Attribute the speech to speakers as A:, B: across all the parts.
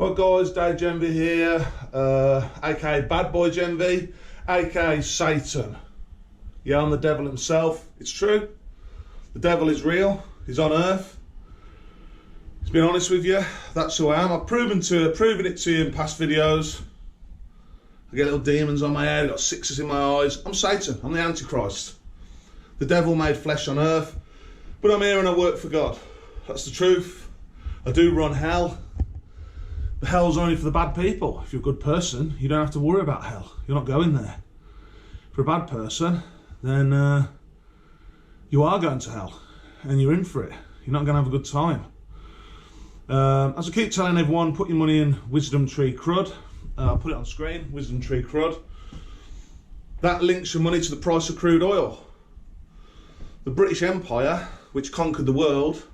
A: Right guys, Dave Genvy here, aka Bad Boy Genvy, aka Satan. Yeah, I'm the devil himself. It's true. The devil is real. He's on earth. He's been honest with you. That's who I am. I've proven it to you in past videos. I get little demons on my head, I've got sixes in my eyes. I'm Satan. I'm the Antichrist. The devil made flesh on earth. But I'm here and I work for God. That's the truth. I do run hell. But hell's only for the bad people. If you're a good person, you don't have to worry about hell. You're not going there. If you're a bad person, then you are going to hell. And you're in for it. You're not going to have a good time. As I keep telling everyone, put your money in wisdomtree CRUD. I'll put it on screen, wisdomtree CRUD. That links your money to the price of crude oil. The British Empire, which conquered the world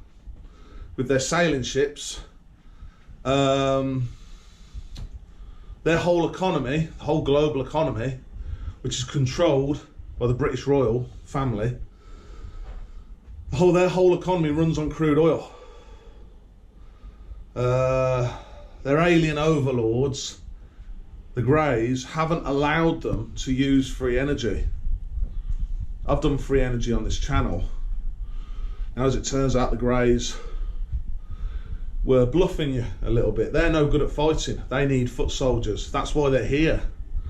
A: with their sailing ships, their whole economy, the whole global economy, which is controlled by the British royal family, their whole economy runs on crude oil. Their alien overlords, the Greys, haven't allowed them to use free energy. I've done free energy on this channel. Now, as it turns out, the Greys were bluffing you a little bit. They're no good at fighting. They need foot soldiers. That's why they're here.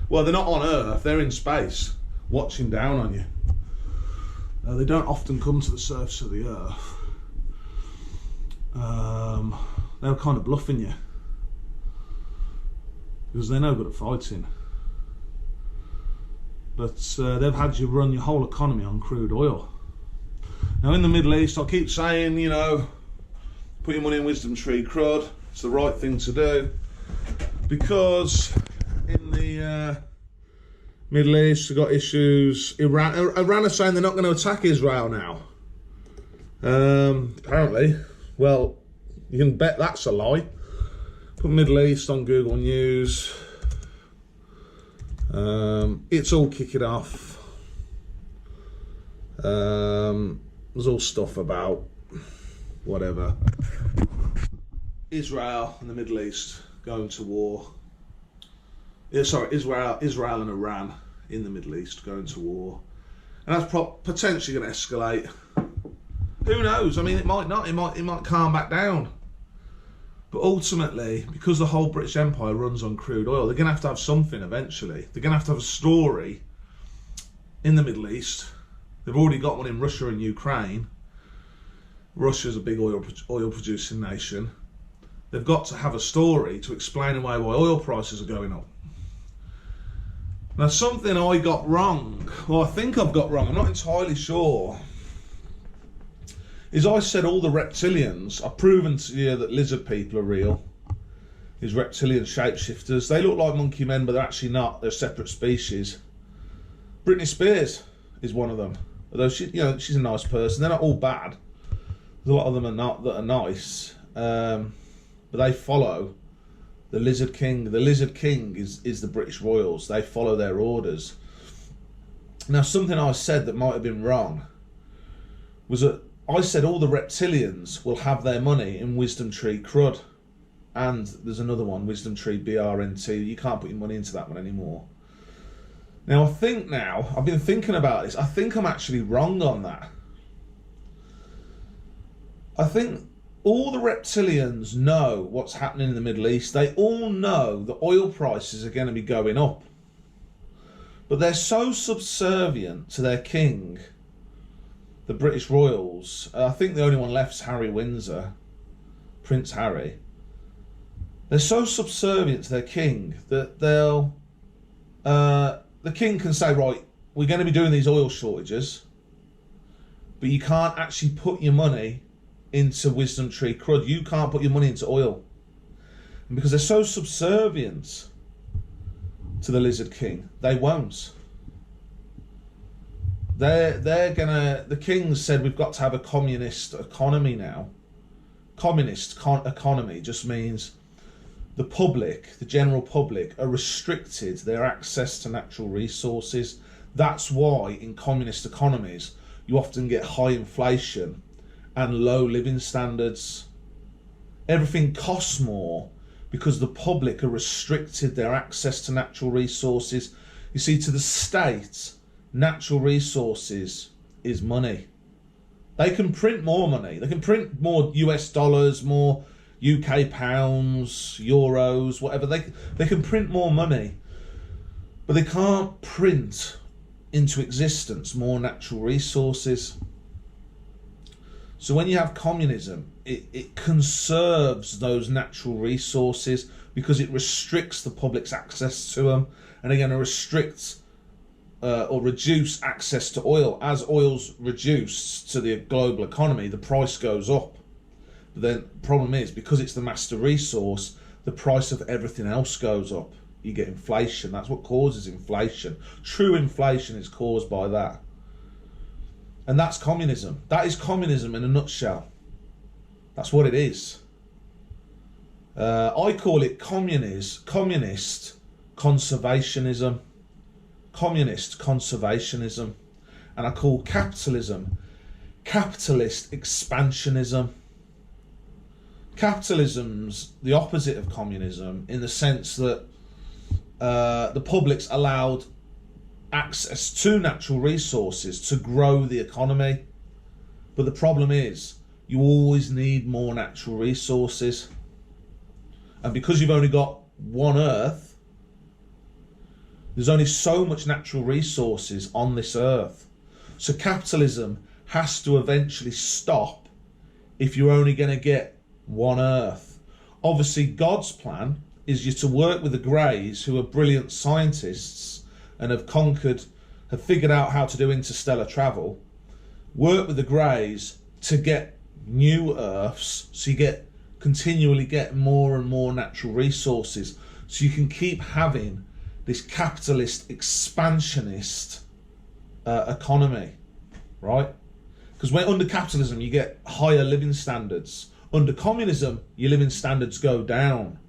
A: Well, they're not on Earth. They're in space, watching down on you. They don't often come to the surface of the Earth. They're kind of bluffing you because they're no good at fighting. But they've had you run your whole economy on crude oil. Now, in the Middle East, I keep saying, you know, put your money in wisdomtree CRUD. It's the right thing to do, because in the Middle East, we've got issues. Iran are saying they're not going to attack Israel now. Apparently. Well, you can bet that's a lie. Put Middle East on Google News. It's all kicking off. There's all stuff about whatever. Israel and the Middle East going to war. Yeah, sorry, Israel and Iran in the Middle East going to war. And that's potentially going to escalate. Who knows? I mean, it might not. It might calm back down. But ultimately, because the whole British Empire runs on crude oil, they're going to have something eventually. They're going to have a story in the Middle East. They've already got one in Russia and Ukraine. Russia's a big oil producing nation. They've got to have a story to explain away why oil prices are going up. Now, something I got wrong, or I think I've got wrong, I'm not entirely sure, is I said all the reptilians, I've proven to you that lizard people are real. These reptilian shapeshifters, they look like monkey men, but they're actually not. They're a separate species. Britney Spears is one of them. Although she's a nice person. They're not all bad. There's a lot of them that are nice. But they follow the Lizard King. The Lizard King is the British Royals. They follow their orders. Now, something I said that might have been wrong was that I said all the reptilians will have their money in wisdomtree CRUD. And there's another one, wisdomtree BRNT. You can't put your money into that one anymore. Now, I've been thinking about this. I think I'm actually wrong on that. I think all the reptilians know what's happening in the Middle East. They all know that oil prices are going to be going up. But they're so subservient to their king, the British Royals. I think the only one left is Harry Windsor, Prince Harry. They're so subservient to their king that they'll... the king can say, right, we're going to be doing these oil shortages, but you can't actually put your money into wisdomtree CRUD. You can't put your money into oil. And because they're so subservient to the Lizard King, they won't. They're gonna... The king said we've got to have a communist economy now. Communist economy just means the public, the general public, are restricted their access to natural resources. That's why in communist economies you often get high inflation and low living standards. Everything costs more because the public are restricted their access to natural resources. You see, to the state, natural resources is money. They can print more money. They can print more US dollars, more UK pounds, euros, whatever. They can print more money, but they can't print into existence more natural resources. So when you have communism, it conserves those natural resources because it restricts the public's access to them. And again, it restricts or reduce access to oil. As oil's reduced to the global economy, the price goes up. But then the problem is, because it's the master resource, the price of everything else goes up. You get inflation. That's what causes inflation. True inflation is caused by that. And that's communism. That is communism in a nutshell. That's what it is. I call it communist conservationism. Communist conservationism. And I call capitalism capitalist expansionism. Capitalism's the opposite of communism in the sense that the public's allowed access to natural resources to grow the economy. But the problem is, you always need more natural resources. And because you've only got one Earth, there's only so much natural resources on this Earth. So capitalism has to eventually stop if you're only going to get one Earth. Obviously, God's plan is you to work with the Greys, who are brilliant scientists and have figured out how to do interstellar travel. Work with the Greys to get new Earths, so you continually get more and more natural resources, so you can keep having this capitalist expansionist economy, right? Because when under capitalism you get higher living standards. Under communism, your living standards go down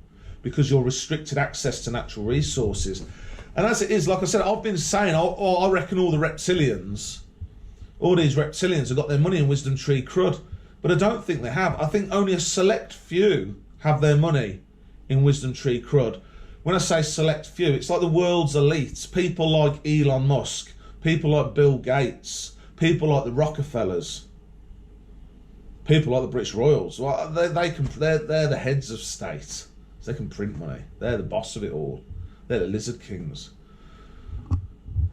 A: because you're restricted access to natural resources. And as it is, like I said, I've been saying, I reckon all these reptilians have got their money in wisdomtree CRUD, but I don't think they have. I think only a select few have their money in wisdomtree CRUD. When I say select few, it's like the world's elites, people like Elon Musk, people like Bill Gates, people like the Rockefellers, people like the British Royals. Well, they're the heads of state. So they can print money. They're the boss of it all. They're the lizard kings.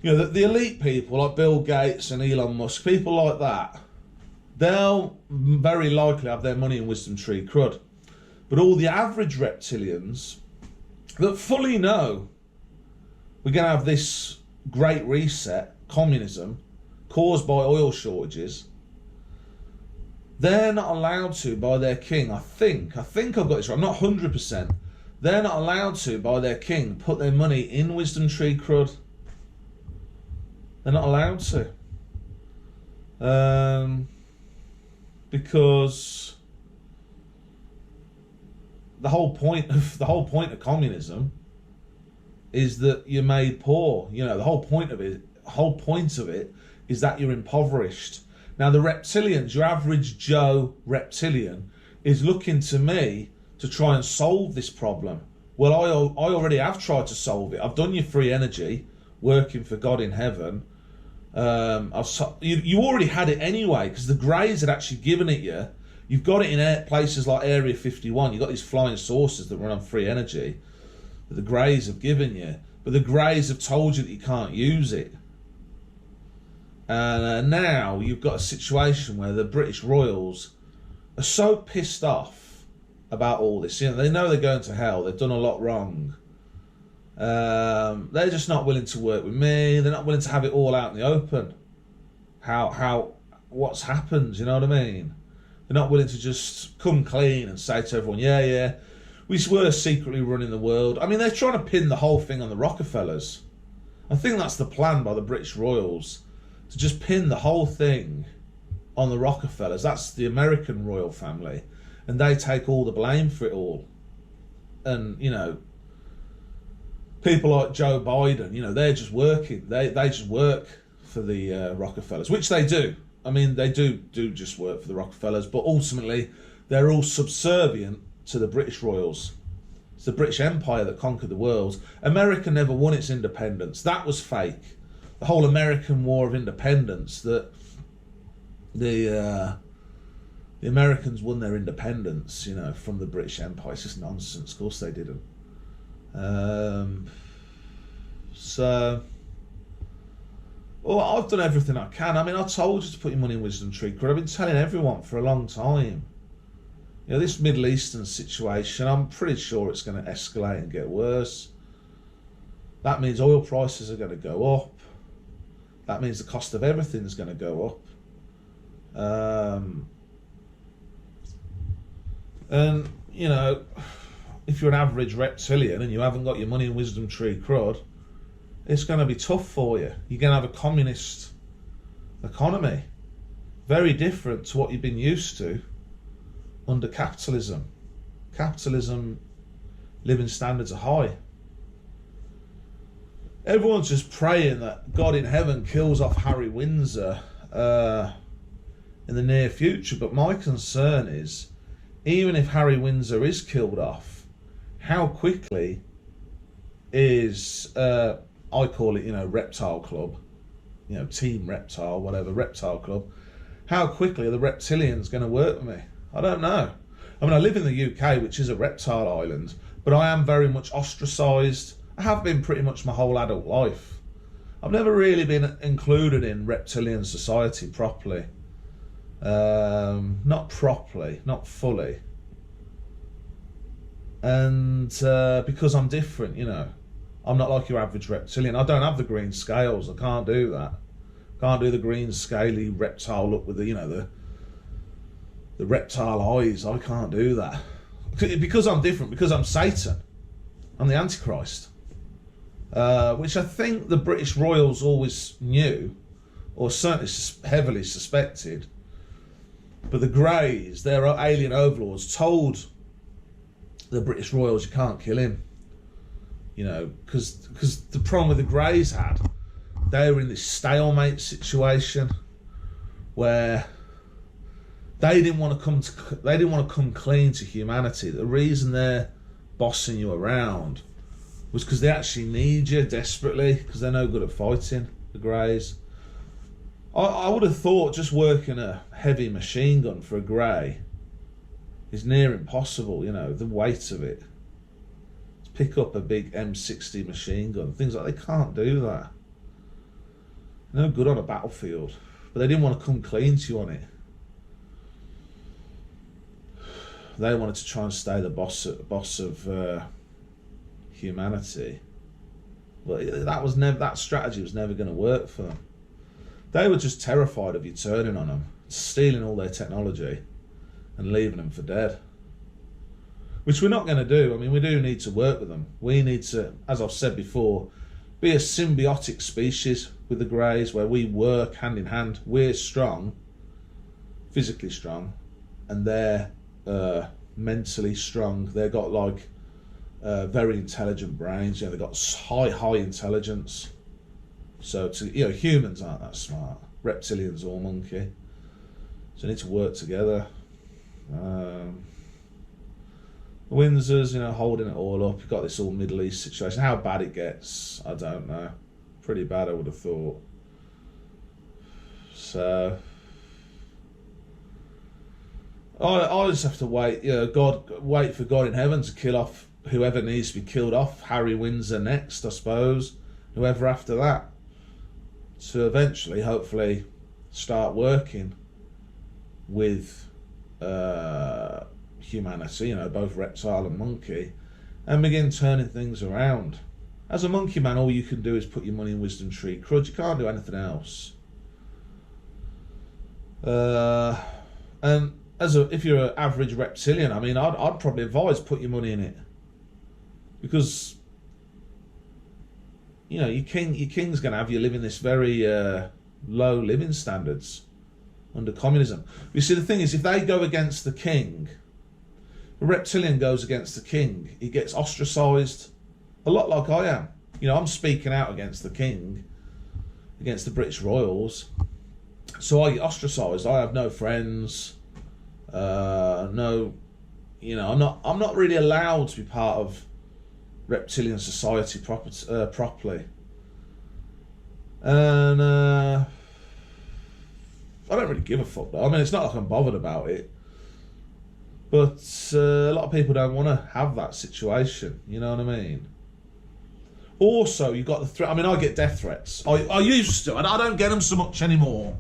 A: You know, the elite people like Bill Gates and Elon Musk, people like that, they'll very likely have their money in wisdomtree CRUD. But all the average reptilians that fully know we're going to have this great reset, communism, caused by oil shortages, they're not allowed to, by their king, I think I've got this right, I'm not 100%, they're not allowed to, by their king, put their money in wisdomtree CRUD. They're not allowed to. Because the whole point of communism is that you're made poor. You know, the whole point of it is that you're impoverished. Now the reptilians, your average Joe reptilian, is looking to me to try and solve this problem. Well, I already have tried to solve it. I've done your free energy, working for God in heaven. You already had it anyway, because the Greys had actually given it you. You've got it in places like Area 51. You've got these flying saucers that run on free energy that the Greys have given you. But the Greys have told you that you can't use it. And now you've got a situation where the British Royals are so pissed off about all this. You know, they know they're going to hell. They've done a lot wrong. They're just not willing to work with me. They're not willing to have it all out in the open. What's happened? You know what I mean? They're not willing to just come clean and say to everyone, yeah, we were secretly running the world. I mean, they're trying to pin the whole thing on the Rockefellers. I think that's the plan by the British Royals, to just pin the whole thing on the Rockefellers. That's the American royal family, and they take all the blame for it all. And, you know, people like Joe Biden, you know, they're just working. They just work for the Rockefellers, which they do. I mean, they do just work for the Rockefellers, but ultimately they're all subservient to the British Royals. It's the British Empire that conquered the world. America never won its independence. That was fake. The whole American War of Independence, that the Americans won their independence, you know, from the British Empire. It's just nonsense. Of course they didn't. Well, I've done everything I can. I mean, I told you to put your money in Wisdom Tree CRUD. I've been telling everyone for a long time. You know, this Middle Eastern situation, I'm pretty sure it's going to escalate and get worse. That means oil prices are going to go up. That means the cost of everything is going to go up. And, you know, if you're an average reptilian and you haven't got your money in Wisdom Tree CRUD, it's going to be tough for you. You're going to have a communist economy. Very different to what you've been used to under capitalism. Capitalism, living standards are high. Everyone's just praying that God in heaven kills off Harry Windsor in the near future. But my concern is, even if Harry Windsor is killed off, how quickly is, I call it, you know, Reptile Club, you know, Team Reptile, whatever, Reptile Club, how quickly are the Reptilians going to work with me? I don't know. I mean, I live in the UK, which is a reptile island, but I am very much ostracised. I have been pretty much my whole adult life. I've never really been included in reptilian society properly. Not properly, not fully. And because I'm different, you know. I'm not like your average reptilian. I don't have the green scales. I can't do that. Can't do the green scaly reptile look with the, you know, the reptile eyes. I can't do that. Because I'm different, because I'm Satan. I'm the Antichrist. Which I think the British royals always knew, or certainly heavily suspected. But the Greys, their alien overlords, told the British royals, you can't kill him. You know, because the problem with the Greys had, they were in this stalemate situation where they didn't want to come clean to humanity. The reason they're bossing you around was because they actually need you desperately, because they're no good at fighting, the Greys. I would have thought just working a heavy machine gun for a Grey is near impossible, you know, the weight of it. Pick up a big M60 machine gun, things like, they can't do that. No good on a battlefield, but they didn't want to come clean to you on it. They wanted to try and stay the boss of humanity, but that strategy was never going to work for them. They were just terrified of you turning on them, stealing all their technology, and leaving them for dead. Which we're not going to do. I mean, we do need to work with them. We need to, as I've said before, be a symbiotic species with the Greys, where we work hand in hand. We're strong, physically strong, and they're mentally strong. They've got like very intelligent brains. You know, they've got high intelligence. So, humans aren't that smart. Reptilians or monkey. So they need to work together. Windsor's, you know, holding it all up. You've got this all Middle East situation. How bad it gets, I don't know. Pretty bad, I would have thought. So I just have to wait. You know, wait for God in heaven to kill off whoever needs to be killed off. Harry Windsor next, I suppose. Whoever after that, to eventually, hopefully, start working with humanity, you know, both reptile and monkey, and begin turning things around. As a monkey man, all you can do is put your money in Wisdom Tree CRUD. You can't do anything else. And if you're an average reptilian, I mean, I'd probably advise put your money in it, because, you know, your king's going to have you living this very low living standards under communism. You see, the thing is, if they go against the king, a reptilian goes against the king, he gets ostracised, a lot like I am. You know, I'm speaking out against the king, against the British royals, so I get ostracised. I have no friends, no, you know, I'm not really allowed to be part of Reptilian society properly. And I don't really give a fuck though. I mean, it's not like I'm bothered about it. But a lot of people don't want to have that situation, you know what I mean? Also, you've got the threat. I mean, I get death threats. I used to, and I don't get them so much anymore.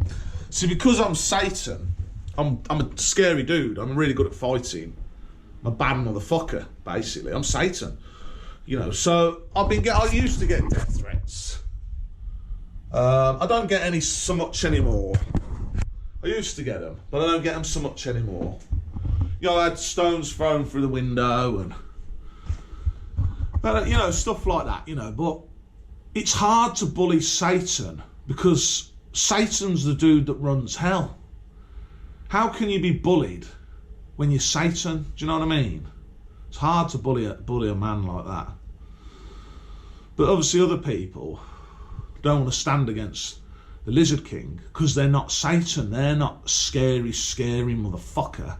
A: See, because I'm Satan, I'm a scary dude. I'm really good at fighting. I'm a bad motherfucker, basically. I'm Satan. You know, so I used to get death threats. I don't get any so much anymore. I used to get them, but I don't get them so much anymore. You know, I had stones thrown through the window and, you know, stuff like that, you know. But it's hard to bully Satan because Satan's the dude that runs hell. How can you be bullied when you're Satan? Do you know what I mean? It's hard to bully a man like that. But obviously other people don't want to stand against the Lizard King because they're not Satan. They're not scary motherfucker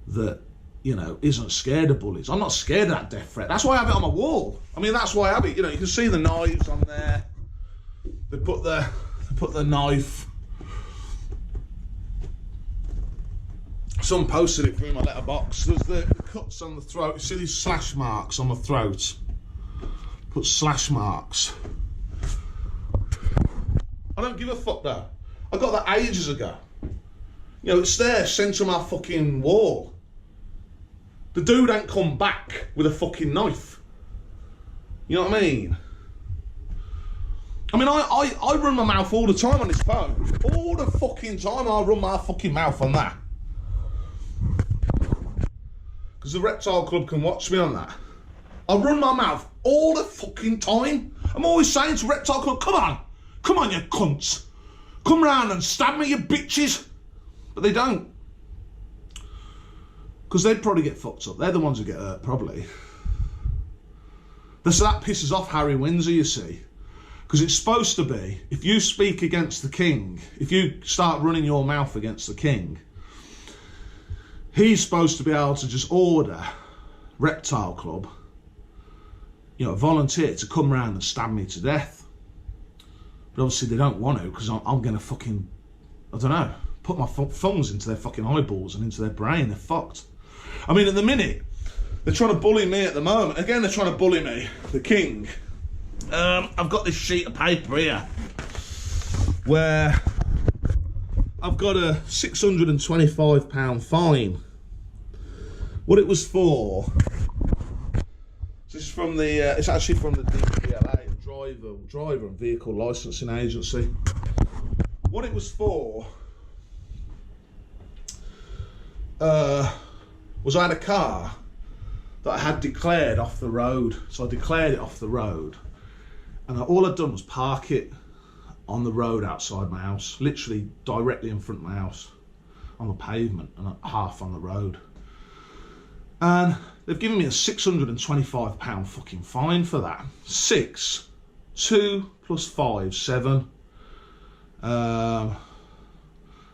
A: that, you know, isn't scared of bullies. I'm not scared of that death threat. That's why I have it on my wall. I mean, that's why I have it. You know, you can see the knives on there. They put the knife. Someone posted it through my letterbox. There's the cuts on the throat. You see these slash marks on the throat? Put slash marks. I don't give a fuck though. I got that ages ago. You know, it's there, sent to my fucking wall. The dude ain't come back with a fucking knife. You know what I mean? I mean, I run my mouth all the time on this phone. All the fucking time I run my fucking mouth on that. Because the Reptile Club can watch me on that. I run my mouth all the fucking time. I'm always saying to Reptile Club, come on you cunts. Come round and stab me, you bitches. But they don't. Because they'd probably get fucked up. They're the ones who get hurt, probably. So that pisses off Harry Windsor, you see. Because it's supposed to be, if you speak against the king, if you start running your mouth against the king, he's supposed to be able to just order Reptile Club, you know, volunteer to come round and stab me to death. But obviously they don't want to, because I'm going to fucking, I don't know, put my thumbs into their fucking eyeballs and into their brain. They're fucked. I mean, at the minute, they're trying to bully me at the moment. Again, they're trying to bully me, the king. I've got this sheet of paper here where I've got a £625 fine. What it was for, this is from the, it's actually from the DVLA, Driver and Vehicle Licensing Agency. What it was for was I had a car that I had declared off the road. So I declared it off the road. And all I'd done was park it on the road outside my house, literally directly in front of my house, on the pavement and half on the road. And they've given me a £625 fucking fine for that. 6, 2 plus 5, 7.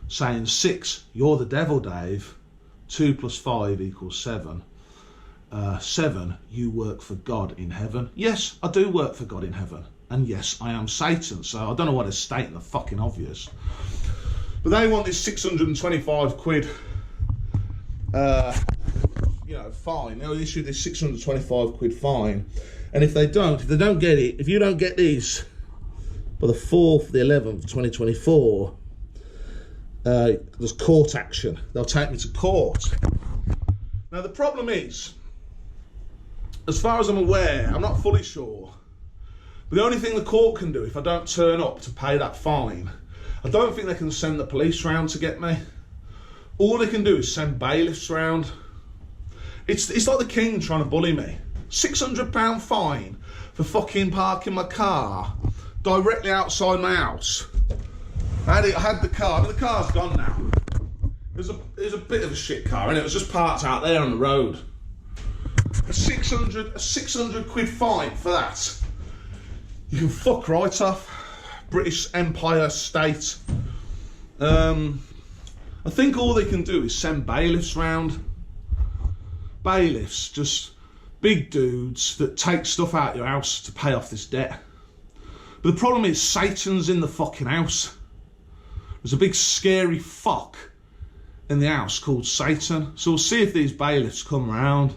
A: Saying 6, you're the devil, Dave. 2 plus 5 equals 7. 7, you work for God in heaven. Yes, I do work for God in heaven. And yes, I am Satan. So I don't know what they're stating, the fucking obvious. But they want this 625 quid, you know, fine. They'll issue this 625 quid fine. And if they don't get it, if you don't get these by the 4th, the 11th, 2024, there's court action. They'll take me to court. Now the problem is, as far as I'm aware, I'm not fully sure, but the only thing the court can do if I don't turn up to pay that fine, I don't think they can send the police round to get me. All they can do is send bailiffs round. It's like the king trying to bully me. £600 fine for fucking parking my car directly outside my house. I had the car, I mean, the car's gone now. It was a bit of a shit car, and it was just parked out there on the road. A 600 quid fine for that. You can fuck right off. British Empire State. I think all they can do is send bailiffs round. Bailiffs just big dudes that take stuff out your house to pay off this debt. But the problem is Satan's in the fucking house. There's a big scary fuck in the house called Satan. So we'll see if these bailiffs come round.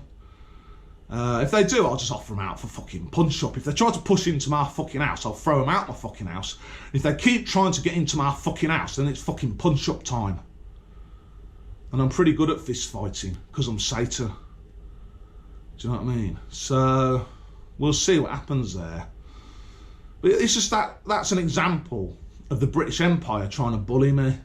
A: If they do, I'll just offer them out for fucking punch up. If they try to push into my fucking house, I'll throw them out my fucking house. If they keep trying to get into my fucking house, then it's fucking punch up time. And I'm pretty good at fist fighting because I'm Satan. Do you know what I mean? So we'll see what happens there. But it's just that's an example of the British Empire trying to bully me.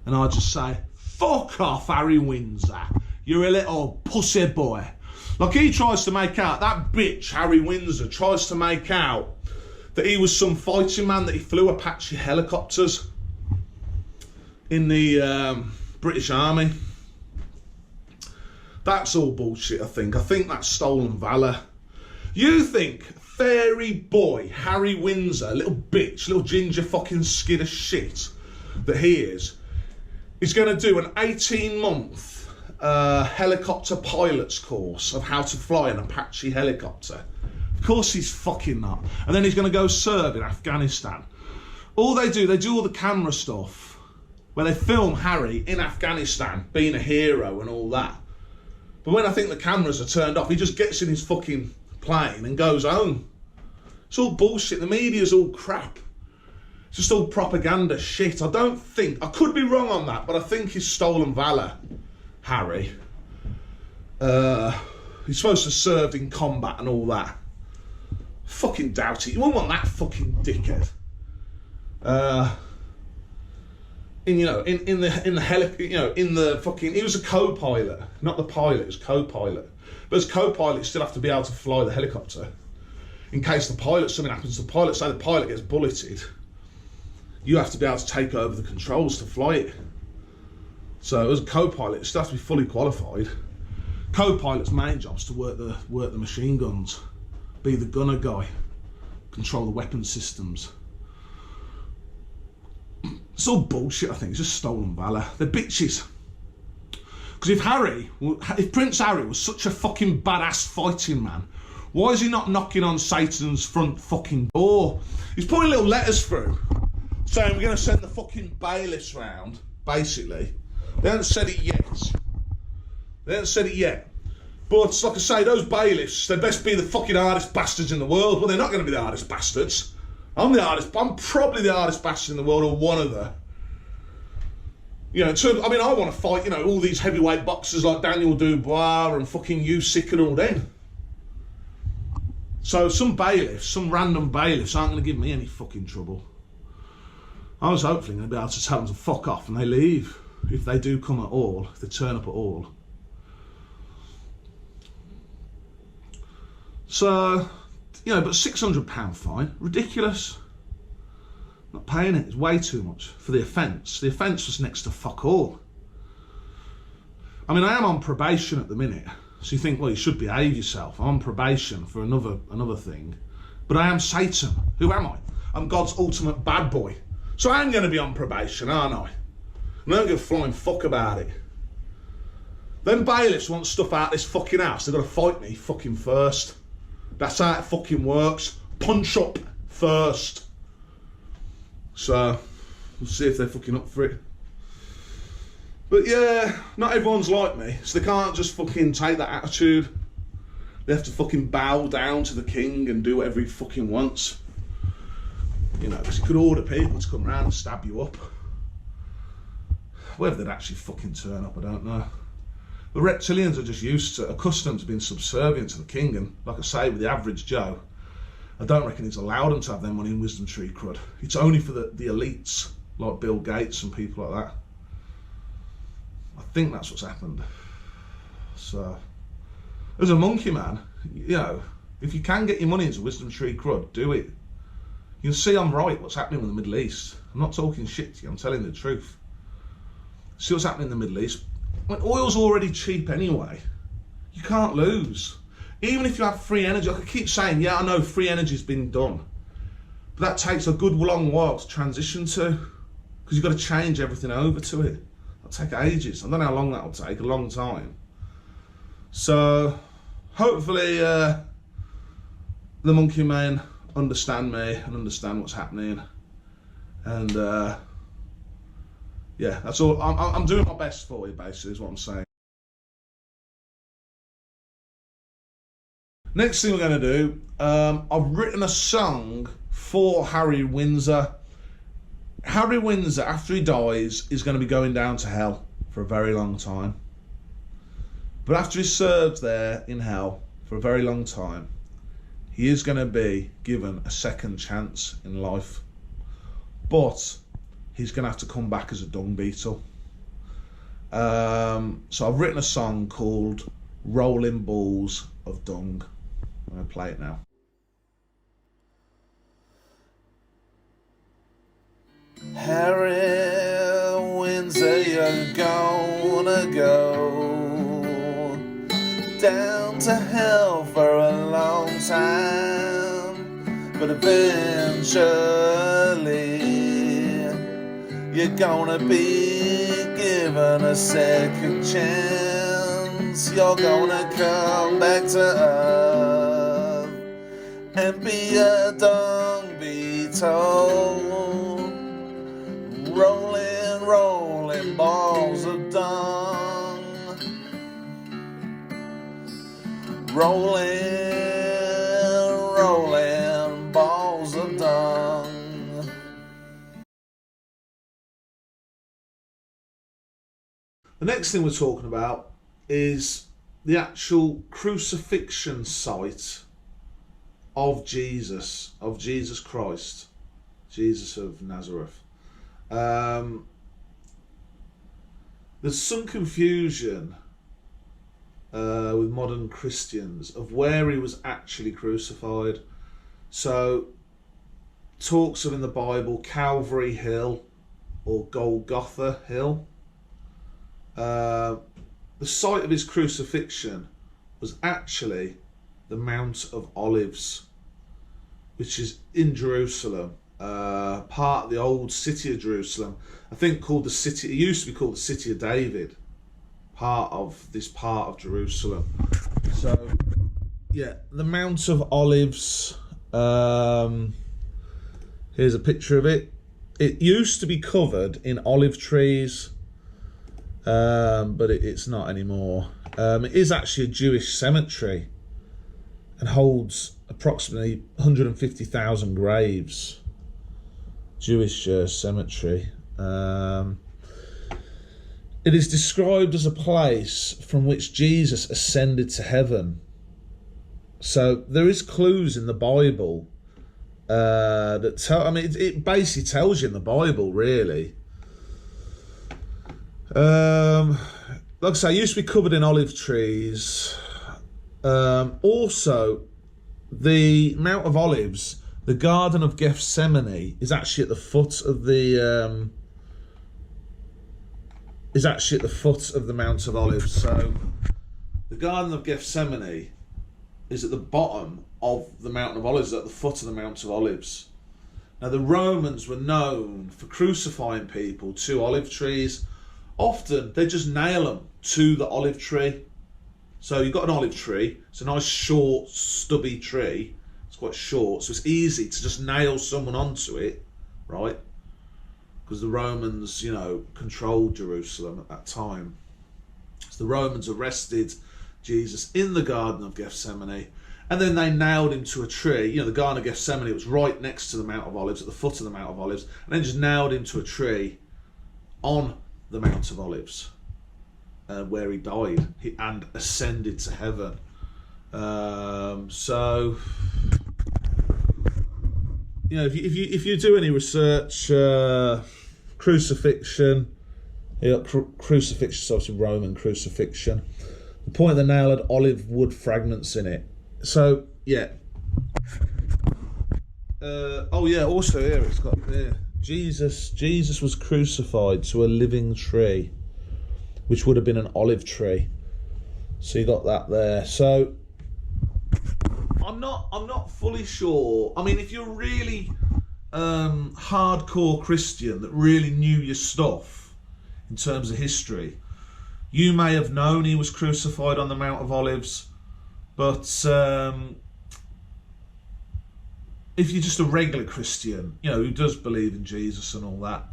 A: And I just say, fuck off, Harry Windsor. You're a little pussy boy. Like he tries to make out, that bitch, Harry Windsor, tries to make out that he was some fighting man, that he flew Apache helicopters in the British Army. That's all bullshit, I think. I think that's stolen valor. You think fairy boy Harry Windsor, little bitch, little ginger fucking skid of shit that he is going to do an 18-month helicopter pilot's course of how to fly an Apache helicopter? Of course he's fucking not. And then he's going to go serve in Afghanistan. All they do all the camera stuff where they film Harry in Afghanistan being a hero and all that. But when I think the cameras are turned off, he just gets in his fucking plane and goes home. It's all bullshit. The media's all crap. It's just all propaganda shit. I could be wrong on that, but I think he's stolen valor, Harry. He's supposed to have served in combat and all that. Fucking doubt it. You won't want that fucking dickhead. In the fucking, he was a co-pilot, not the pilot, he was co-pilot. But as co-pilot, you still have to be able to fly the helicopter. In case something happens to the pilot, say the pilot gets bulleted, you have to be able to take over the controls to fly it. So as a co-pilot, you still have to be fully qualified. Co-pilot's main job is to work the machine guns, be the gunner guy, control the weapon systems. It's all bullshit, I think. It's just stolen valor. They're bitches. Because if Prince Harry was such a fucking badass fighting man, why is he not knocking on Satan's front fucking door? He's putting little letters through saying we're going to send the fucking bailiffs round, basically. They haven't said it yet. But like I say, those bailiffs, they best be the fucking hardest bastards in the world. Well, they're not going to be the hardest bastards. I'm probably the hardest bastard in the world, or one of the. I want to fight, all these heavyweight boxers like Daniel Dubois and fucking Usyk and all them. So some random bailiffs aren't going to give me any fucking trouble. I was hopefully going to be able to tell them to fuck off and they leave. If they do come at all, if they turn up at all. So, but £600 fine, ridiculous. Not paying it, it's way too much for the offence. The offence was next to fuck all. I mean, I am on probation at the minute, so you think, well, you should behave yourself. I'm on probation for another thing. But I am Satan. Who am I? I'm God's ultimate bad boy. So I am going to be on probation, aren't I? And I don't give a flying fuck about it. Them bailiffs want stuff out of this fucking house. They've got to fight me fucking first. That's how it fucking works. Punch up first. So, we'll see if they're fucking up for it. But yeah, not everyone's like me. So they can't just fucking take that attitude. They have to fucking bow down to the king and do whatever he fucking wants. Because he could order people to come round and stab you up. Whether they'd actually fucking turn up, I don't know. The reptilians are just accustomed to being subservient to the king, and like I say, with the average Joe, I don't reckon he's allowed them to have their money in wisdom tree crud. It's only for the elites, like Bill Gates and people like that. I think that's what's happened. So, as a monkey man, if you can get your money into wisdom tree crud, do it. You can see I'm right, what's happening in the Middle East. I'm not talking shit to you, I'm telling the truth. See what's happening in the Middle East. When oil's already cheap anyway, you can't lose. Even if you have free energy, I keep saying, yeah, I know free energy's been done. But that takes a good long while to transition to, because you've got to change everything over to it. That'll take ages. I don't know how long that'll take, a long time. So, hopefully the monkey men understand me and understand what's happening. And yeah, that's all. I'm doing my best for you, basically, is what I'm saying. Next thing we're going to do, I've written a song for Harry Windsor. Harry Windsor, after he dies, is going to be going down to hell for a very long time. But after he's served there in hell for a very long time, he is going to be given a second chance in life. But he's going to have to come back as a dung beetle. So I've written a song called Rolling Balls of Dung. I'm going to play it now. Harry Windsor, you're gonna go down to hell for a long time, but eventually you're gonna be given a second chance. You're gonna come back to Earth and be a dung beetle, rolling balls of dung, rolling balls of dung. The next thing we're talking about is the actual crucifixion site of Jesus Christ, Jesus of Nazareth. There's some confusion with modern Christians of where he was actually crucified. So talks of in the Bible Calvary Hill or Golgotha Hill. The site of his crucifixion was actually the Mount of Olives, which is in Jerusalem. Part of the old city of Jerusalem, I think called the city, it used to be called the City of David, part of this part of Jerusalem. So yeah, the Mount of Olives, here's a picture of it. It used to be covered in olive trees, but it's not anymore. It is actually a Jewish cemetery and holds approximately 150,000 graves. Jewish cemetery. It is described as a place from which Jesus ascended to heaven. So there is clues in the Bible that tell. I mean, it basically tells you in the Bible, really. Like I say, it used to be covered in olive trees. Also, the Mount of Olives, the Garden of Gethsemane, is actually at the foot of the Mount of Olives. So the Garden of Gethsemane is at the bottom of the Mount of Olives, at the foot of the Mount of Olives. Now the Romans were known for crucifying people to olive trees. Often they just nail them to the olive tree. So you've got an olive tree, it's a nice short stubby tree. It's quite short, so it's easy to just nail someone onto it, right? Because the Romans, controlled Jerusalem at that time. So the Romans arrested Jesus in the Garden of Gethsemane, and then they nailed him to a tree. The Garden of Gethsemane, it was right next to the Mount of Olives, at the foot of the Mount of Olives, and then just nailed him to a tree on the Mount of Olives, where he died and ascended to heaven. So, if you do any research, crucifixion, crucifixion is obviously Roman crucifixion. The point of the nail had olive wood fragments in it. So yeah. Also here it's got there. Jesus was crucified to a living tree, which would have been an olive tree. So you got that there. So I'm not fully sure. I mean, if you're really hardcore Christian that really knew your stuff in terms of history, you may have known he was crucified on the Mount of Olives, But if you're just a regular Christian, you know, who does believe in Jesus and all that,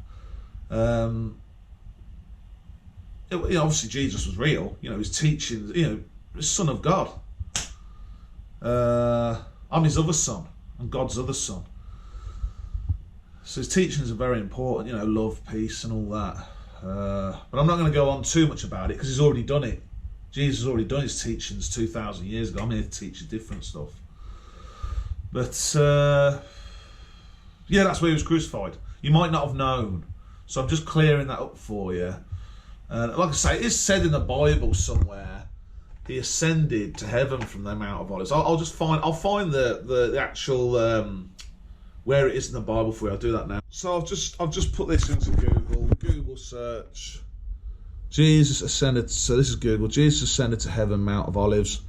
A: obviously Jesus was real. You know, his teachings. You know, the Son of God. I'm his other son, and God's other son. So his teachings are very important. You know, love, peace, and all that. But I'm not going to go on too much about it because he's already done it. Jesus has already done his teachings 2,000 years ago. I'm here to teach you different stuff. But yeah, that's where he was crucified. You might not have known, so I'm just clearing that up for you. Like I say, it is said in the Bible somewhere he ascended to heaven from the Mount of Olives. I'll find the actual where it is in the Bible for you. I'll do that now. So I've just put this into Google search. Jesus ascended. So this is Google. Jesus ascended to heaven, Mount of Olives,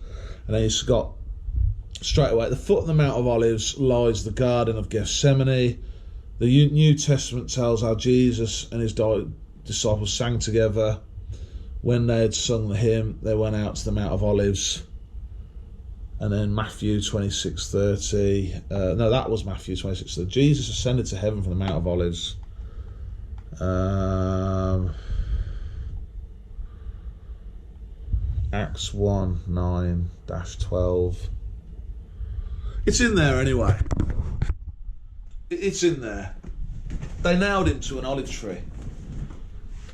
A: and then he's got straight away at the foot of the Mount of Olives lies the Garden of Gethsemane. The New Testament tells how Jesus and his disciples sang together. When they had sung the hymn, they went out to the Mount of Olives. And then Matthew 26:30. No, that was Matthew 26:30. Jesus ascended to heaven from the Mount of Olives. Acts 1:9-12. It's in there anyway. It's in there. They nailed him to an olive tree.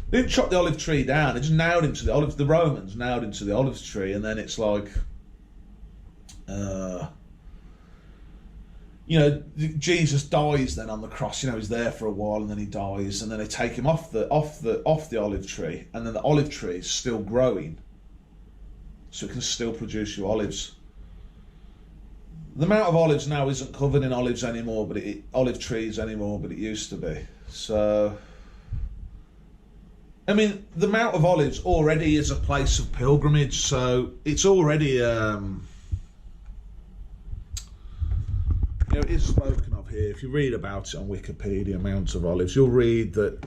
A: They didn't chop the olive tree down. They just nailed him to the olive. The Romans nailed him to the olive tree, and then it's like, you know, Jesus dies then on the cross. You know, he's there for a while, and then he dies, and then they take him off the olive tree, and then the olive tree is still growing, so it can still produce you olives. The Mount of Olives now isn't covered in olives anymore, but olive trees anymore, but it used to be. So, I mean, the Mount of Olives already is a place of pilgrimage, so it's already, you know, it is spoken of here. If you read about it on Wikipedia, Mount of Olives, you'll read that,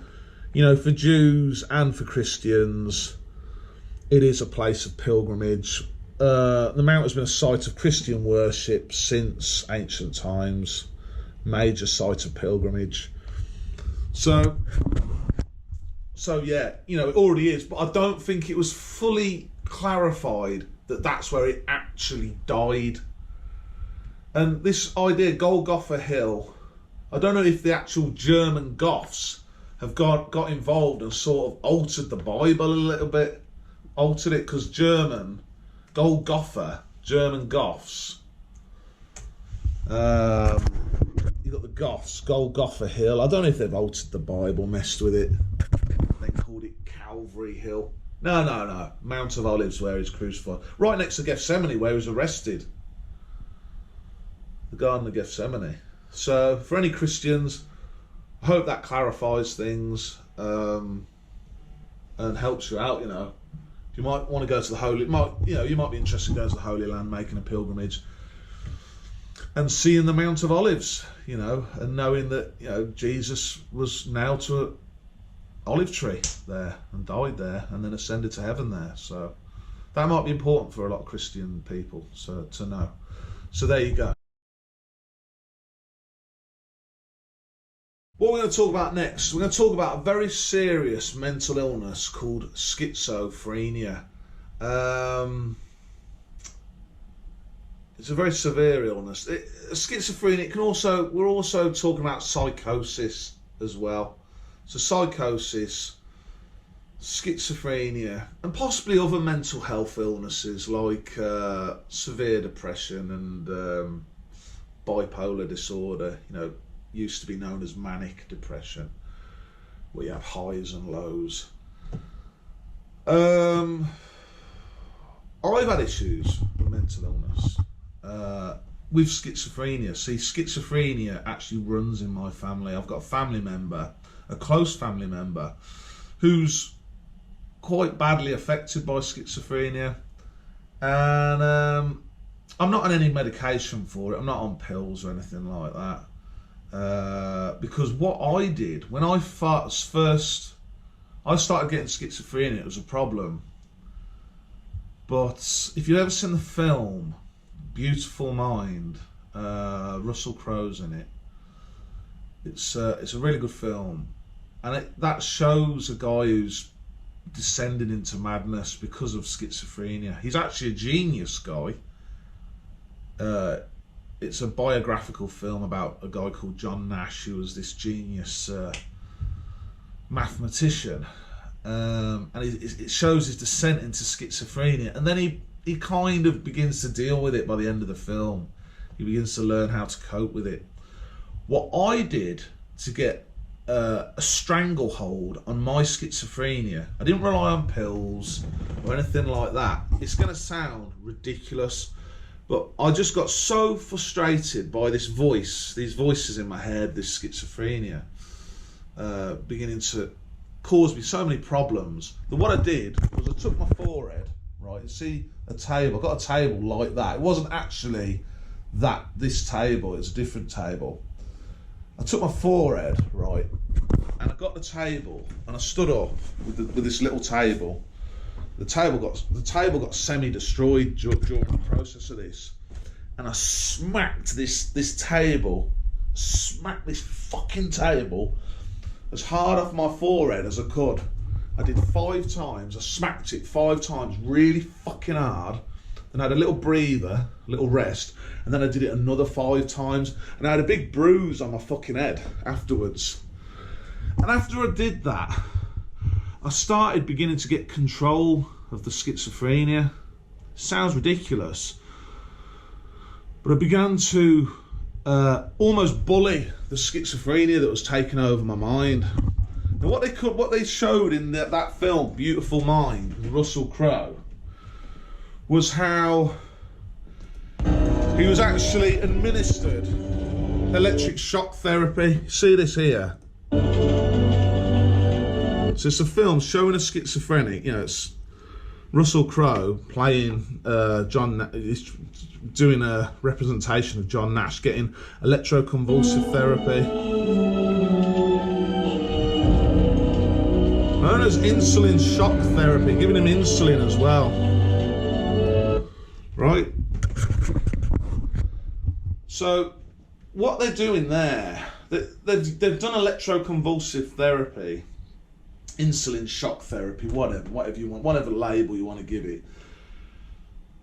A: you know, for Jews and for Christians, it is a place of pilgrimage. The Mount has been a site of Christian worship since ancient times, major site of pilgrimage. So yeah, you know, it already is, but I don't think it was fully clarified that that's where it actually died. And this idea, Golgotha Hill, I don't know if the actual German Goths have got involved and sort of altered the Bible a little bit, altered it, because Golgotha, German Goths. You got the Goths, Golgotha Hill. I don't know if they've altered the Bible, messed with it. They called it Calvary Hill. No. Mount of Olives, where he's crucified. Right next to Gethsemane, where he was arrested. The Garden of Gethsemane. So, for any Christians, I hope that clarifies things and helps you out, you know. You might want to go to the Holy, you might be interested in going to the Holy Land, making a pilgrimage, and seeing the Mount of Olives, you know, and knowing that, you know, Jesus was nailed to an olive tree there and died there and then ascended to heaven there. So that might be important for a lot of Christian people to know. So there you go. What we're going to talk about next, we're going to talk about a very serious mental illness called schizophrenia. It's a very severe illness. Schizophrenia can also, we're also talking about psychosis as well. So psychosis, schizophrenia, and possibly other mental health illnesses like severe depression and bipolar disorder, you know, used to be known as manic depression, where you have highs and lows. I've had issues with mental illness with schizophrenia. See, schizophrenia actually runs in my family. I've got a family member, a close family member, who's quite badly affected by schizophrenia, and I'm not on any medication for it. I'm not on pills or anything like that. Because what I did when I started getting schizophrenia, it was a problem. But if you've ever seen the film Beautiful Mind. Russell Crowe's in it. It's a really good film, and that shows a guy who's descended into madness because of schizophrenia. He's actually a genius guy. It's a biographical film about a guy called John Nash, who was this genius mathematician, and it shows his descent into schizophrenia, and then he kind of begins to deal with it by the end of the film. He begins to learn how to cope with it. What I did to get a stranglehold on my schizophrenia, I didn't rely on pills or anything like that. It's going to sound ridiculous, but I just got so frustrated by these voices in my head, this schizophrenia, beginning to cause me so many problems, that what I did was I took my forehead, right, you see a table, I got a table like that. It wasn't actually this table, it's a different table. I took my forehead, right, and I got the table, and I stood up with this little table. The table got semi-destroyed during the process of this, and I smacked this fucking table as hard off my forehead as I could. I did 5 times. I smacked it 5 times, really fucking hard. Then I had a little breather, a little rest, and then I did it another 5 times, and I had a big bruise on my fucking head afterwards. And after I did that, I started beginning to get control of the schizophrenia. Sounds ridiculous, but I began to almost bully the schizophrenia that was taking over my mind. Now, what they showed in that film, Beautiful Mind, with Russell Crowe, was how he was actually administered electric shock therapy. See this here? So it's a film showing a schizophrenic, it's Russell Crowe playing doing a representation of John Nash, getting electroconvulsive therapy, known as insulin shock therapy, giving him insulin as well. Right? So what they're doing there, they've done electroconvulsive therapy, insulin shock therapy, whatever you want, whatever label you want to give it,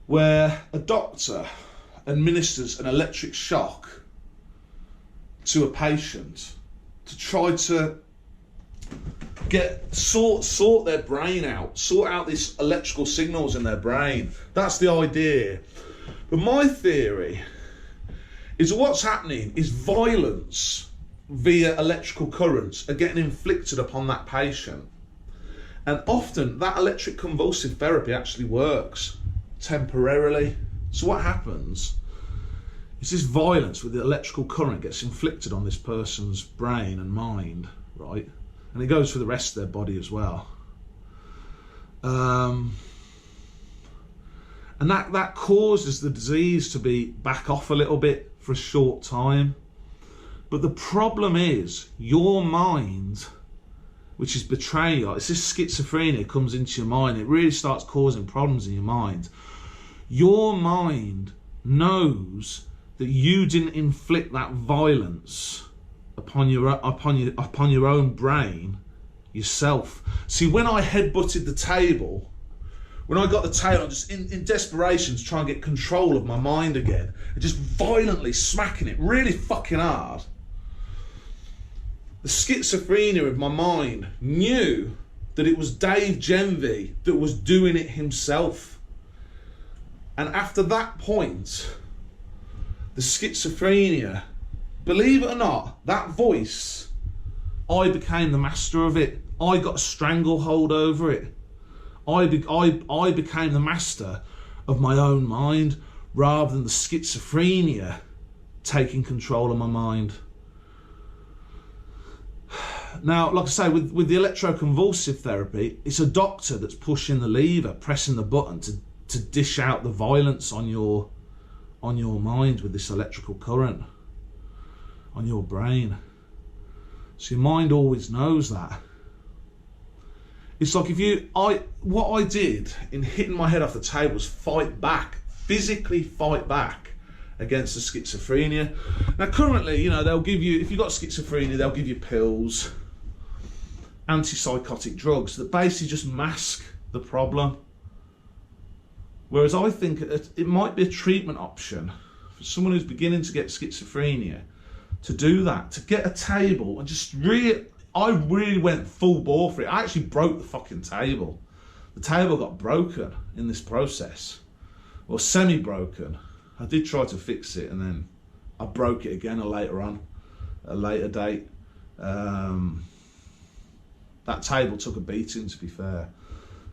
A: where a doctor administers an electric shock to a patient to try to sort their brain out, sort out these electrical signals in their brain. That's the idea. But my theory is what's happening is violence via electrical currents are getting inflicted upon that patient, and often that electric convulsive therapy actually works temporarily. So what happens is this violence with the electrical current gets inflicted on this person's brain and mind, right? And it goes for the rest of their body as well. And that causes the disease to be back off a little bit for a short time. But the problem is your mind, which is betraying you. It's this schizophrenia comes into your mind. It really starts causing problems in your mind. Your mind knows that you didn't inflict that violence upon your own brain yourself. See, when I headbutted the table, when I got the table, just in desperation to try and get control of my mind again, and just violently smacking it really fucking hard, the schizophrenia of my mind knew that it was Dave Genvy that was doing it himself. And after that point, the schizophrenia, believe it or not, that voice, I became the master of it. I got a stranglehold over it. I became the master of my own mind rather than the schizophrenia taking control of my mind. Now, like I say, with the electroconvulsive therapy, it's a doctor that's pushing the lever, pressing the button to dish out the violence on your mind with this electrical current on your brain. So your mind always knows that. It's like what I did in hitting my head off the table was fight back physically fight back against the schizophrenia. Now currently, you know, they'll give you, if you've got schizophrenia, they'll give you pills, antipsychotic drugs that basically just mask the problem. Whereas I think it might be a treatment option for someone who's beginning to get schizophrenia, to do that, to get a table and just I really went full bore for it. I actually broke the fucking table. The table got broken in this process, or semi-broken. I did try to fix it, and then I broke it again later on, at a later date. That table took a beating, to be fair.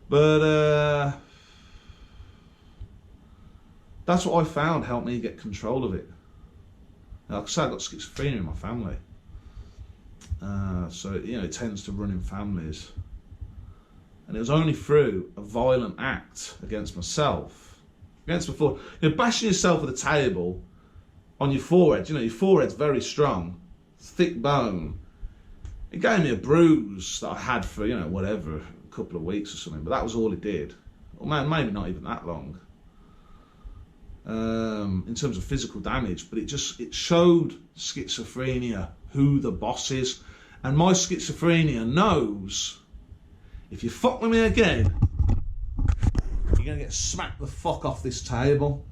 A: But that's what I found helped me get control of it. Like I said, I got schizophrenia in my family. So, you know, it tends to run in families. And it was only through a violent act against myself, you know, bashing yourself with a table on your forehead. You know, your forehead's very strong, thick bone. It gave me a bruise that I had for, you know, whatever, a couple of weeks or something, but that was all it did. Or maybe not even that long. In terms of physical damage, but it showed schizophrenia who the boss is. And my schizophrenia knows, if you fuck with me again, you're going to get smacked the fuck off this table.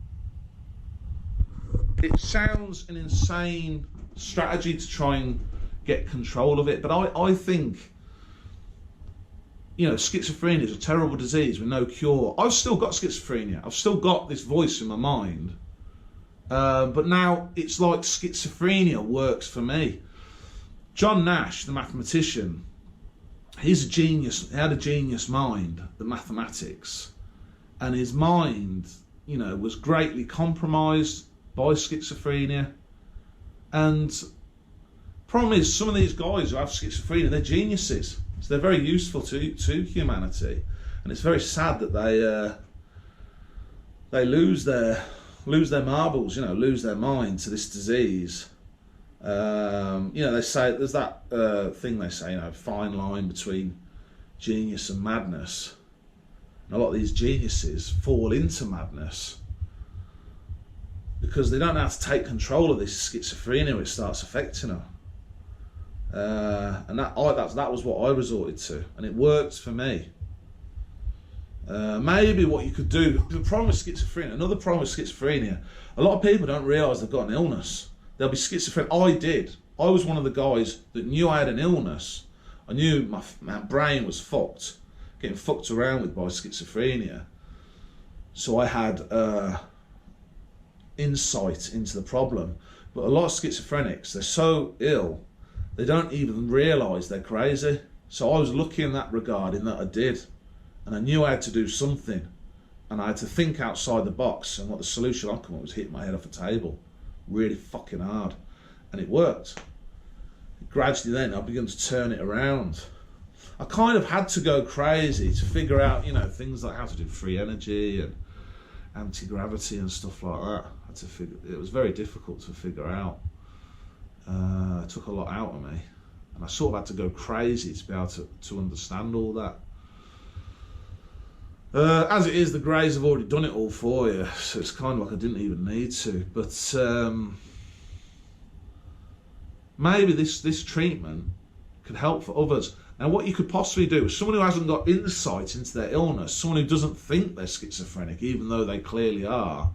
A: It sounds an insane strategy to try and get control of it, but I think, you know, schizophrenia is a terrible disease with no cure. I've still got schizophrenia. I've still got this voice in my mind. But now it's like schizophrenia works for me. John Nash, the mathematician, he's a genius. He had a genius mind, the mathematics. And his mind, you know, was greatly compromised by schizophrenia. And problem is, some of these guys who have schizophrenia, they're geniuses. So they're very useful to humanity, and it's very sad that they lose their marbles, you know, lose their mind to this disease. You know, they say there's that thing they say, you know, fine line between genius and madness. And a lot of these geniuses fall into madness because they don't know how to take control of this schizophrenia which starts affecting them. And that was what I resorted to, and it worked for me. Maybe what you could do, the problem with schizophrenia, another problem with schizophrenia, a lot of people don't realise they've got an illness. They'll be schizophrenic. I did. I was one of the guys that knew I had an illness. I knew my brain was fucked, getting fucked around with by schizophrenia. So I had insight into the problem. But a lot of schizophrenics, they're so ill, they don't even realise they're crazy. So I was lucky in that regard, in that I did. And I knew I had to do something. And I had to think outside the box. And what the solution I come up with was hitting my head off a table. Really fucking hard. And it worked. Gradually then, I began to turn it around. I kind of had to go crazy to figure out, you know, things like how to do free energy and anti-gravity and stuff like that. It was very difficult to figure out. It took a lot out of me, and I sort of had to go crazy to be able to understand all that. As it is, the Greys have already done it all for you, so it's kind of like I didn't even need to. But maybe this treatment could help for others. Now, what you could possibly do is someone who hasn't got insight into their illness, someone who doesn't think they're schizophrenic, even though they clearly are,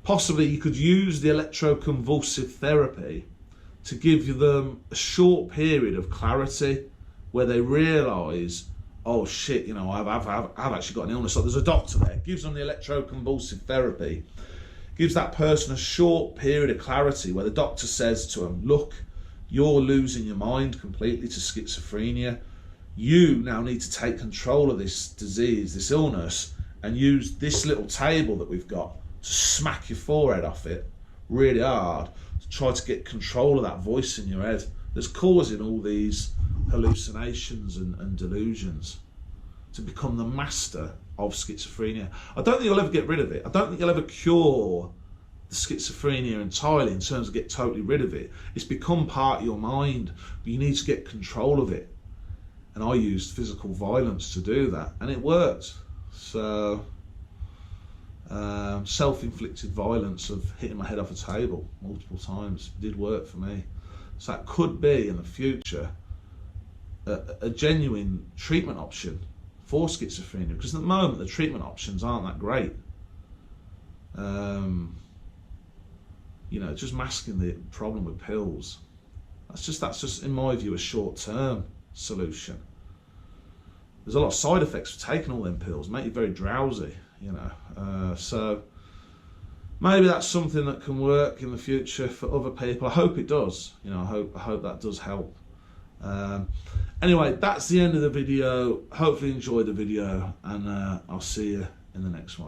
A: possibly you could use the electroconvulsive therapy to give them a short period of clarity where they realise, oh shit, you know, I've actually got an illness. So there's a doctor there, gives them the electroconvulsive therapy, gives that person a short period of clarity where the doctor says to them, look, you're losing your mind completely to schizophrenia. You now need to take control of this disease, this illness, and use this little table that we've got to smack your forehead off it really hard to try to get control of that voice in your head that's causing all these hallucinations and delusions, to become the master of schizophrenia. I don't think you'll ever get rid of it. I don't think you'll ever cure the schizophrenia entirely in terms of get totally rid of it. It's become part of your mind, but you need to get control of it. And I used physical violence to do that, and it worked. So self-inflicted violence of hitting my head off a table multiple times did work for me. So that could be in the future a genuine treatment option for schizophrenia, because at the moment the treatment options aren't that great. You know, just masking the problem with pills. That's just in my view a short-term solution. There's a lot of side effects for taking all them pills, make you very drowsy, you know. So maybe that's something that can work in the future for other people. I hope it does. You know, I hope that does help. Anyway, that's the end of the video. Hopefully you enjoyed the video, and I'll see you in the next one.